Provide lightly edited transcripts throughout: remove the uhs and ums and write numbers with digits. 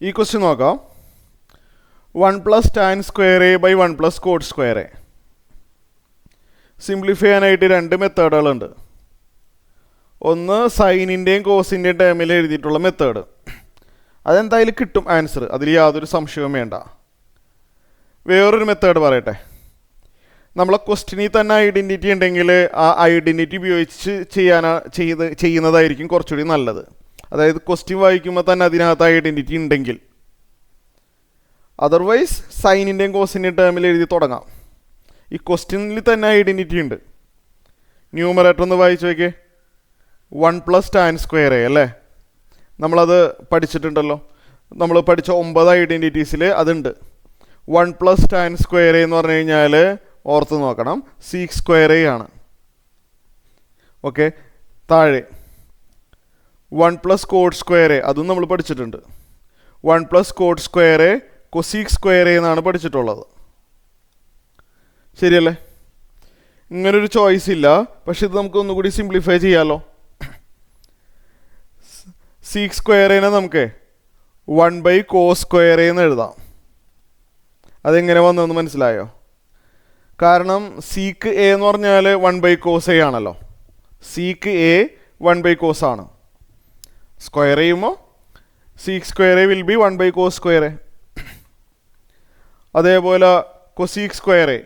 ഈ ക്വസ്റ്റ്യൻ നോക്കാം. 1 plus tan square A by 1 plus cot square A. Simplify ചെയ്യാനായിട്ട് രണ്ട് മെത്തേഡുകളുണ്ട്. ഒന്ന് സൈനിൻ്റെയും കോസിൻ്റെയും ടേമിൽ എഴുതിയിട്ടുള്ള മെത്തേഡ്. അതെന്തായാലും കിട്ടും ആൻസർ, അതിൽ യാതൊരു സംശയവും വേണ്ട. വേറൊരു മെത്തേഡ് പറയട്ടെ. നമ്മളെ ക്വസ്റ്റ്യനിൽ തന്നെ ഐഡൻറ്റിറ്റി ഉണ്ടെങ്കിൽ ആ ഐഡൻറ്റിറ്റി ഉപയോഗിച്ച് ചെയ്യുന്നതായിരിക്കും കുറച്ചുകൂടി നല്ലത്. അതായത് ക്വസ്റ്റ്യൻ വായിക്കുമ്പോൾ തന്നെ അതിനകത്ത് ഐഡൻറ്റിറ്റി ഉണ്ടെങ്കിൽ. അതർവൈസ് സൈനിൻ്റെയും കോസിൻ്റെയും ടേമിൽ എഴുതി തുടങ്ങാം. ഈ ക്വസ്റ്റ്യനിൽ തന്നെ ഐഡൻറ്റിറ്റി ഉണ്ട്. ന്യൂമറേറ്റർ ഒന്ന് വായിച്ചു നോക്കിയേ. 1 പ്ലസ് ടാൻ സ്ക്വയർ എ അല്ലേ, നമ്മളത് പഠിച്ചിട്ടുണ്ടല്ലോ. നമ്മൾ പഠിച്ച 9 ഐഡൻറ്റിറ്റീസിൽ അതുണ്ട്. 1 പ്ലസ് ടാൻ സ്ക്വയർ എ എന്ന് പറഞ്ഞു കഴിഞ്ഞാൽ ഓർത്ത് നോക്കണം, സീക്ക് സ്ക്വയർ എ ആണ്. ഓക്കെ, താഴെ 1 പ്ലസ് കോട്ട് സ്ക്വയർ എ, അതും നമ്മൾ പഠിച്ചിട്ടുണ്ട്. 1 plus cot square A cosec square A എന്നാണ് പഠിച്ചിട്ടുള്ളത്. ശരിയല്ലേ? ഇങ്ങനൊരു ചോയ്സ് ഇല്ല. പക്ഷെ ഇത് നമുക്ക് ഒന്നുകൂടി സിംപ്ലിഫൈ ചെയ്യാമല്ലോ. സീക്ക് സ്ക്വയർ എനെ നമുക്ക് 1 ബൈ കോസ് സ്ക്വയർ എന്ന് എഴുതാം. അതെങ്ങനെ വന്നതെന്ന് മനസ്സിലായോ? കാരണം സീക്ക് എ എന്ന് പറഞ്ഞാൽ 1 ബൈ കോസ് എ ആണല്ലോ. സീക്ക് എ 1 ബൈ കോസ് ആണ്. സ്ക്വയർ ചെയ്യുമ്പോൾ sec square A will be 1 by cos square A. അതേപോലെ കൊസീക്ക് സ്ക്വയർ എ,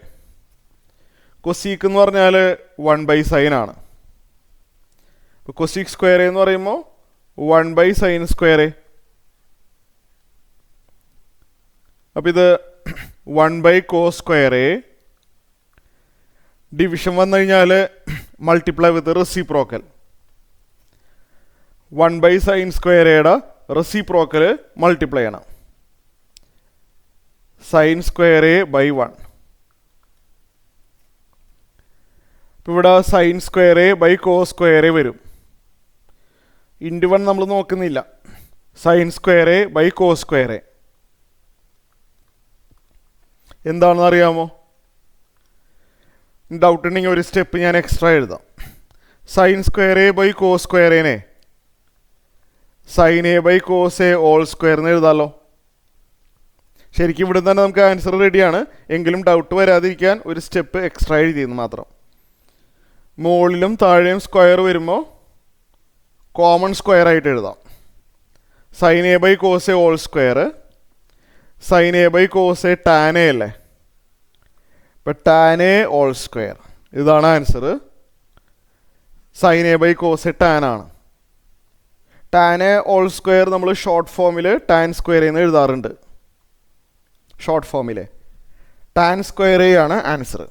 കൊസീക്ക് എന്ന് പറഞ്ഞാൽ 1 ബൈ സൈൻ ആണ്. ഇപ്പോൾ കൊസീക്ക് സ്ക്വയർ എ എന്ന് പറയുമ്പോൾ 1 ബൈ സൈൻ സ്ക്വയർ എ. അപ്പം ഇത് 1 by cos square A. Division വന്നു കഴിഞ്ഞാൽ multiply with reciprocal. 1 by sine square എയുടെ റെസിപ്രോക്കൽ മൾട്ടിപ്ലൈ ചെയ്യണം. Sine square A by 1. ഇപ്പോൾ ഇവിടെ sine square A by cos square A വരും. ഇൻറ്റു 1 നമ്മൾ നോക്കുന്നില്ല. Sine square A by cos square A എന്താണെന്ന് അറിയാമോ? ഡൗട്ട് ഉണ്ടെങ്കിൽ ഒരു സ്റ്റെപ്പ് ഞാൻ എക്സ്ട്രാ എഴുതാം. Sine square A by cos square A sine A by cos A whole square എന്ന് എഴുതാമല്ലോ. ശരിക്കും ഇവിടെ തന്നെ നമുക്ക് ആൻസർ റെഡിയാണ്. എങ്കിലും ഡൗട്ട് വരാതിരിക്കാൻ ഒരു സ്റ്റെപ്പ് എക്സ്ട്രാ എഴുതിയെന്ന് മാത്രം. മുകളിലും താഴെയും സ്ക്വയർ വരുമ്പോൾ കോമൺ സ്ക്വയർ ആയിട്ട് എഴുതാം. Sine A by cos A whole square, sine A by cos A tan A അല്ലേ. ഇപ്പം ടാൻ എ ഓൾ സ്ക്വയർ, ഇതാണ് answer. Sine A by cos A tan A. Tan A whole square നമ്മൾ short ഫോമിൽ tan square എന്ന് എഴുതാറുണ്ട്. Short ഫോമിൽ tan square A ആണ് answer.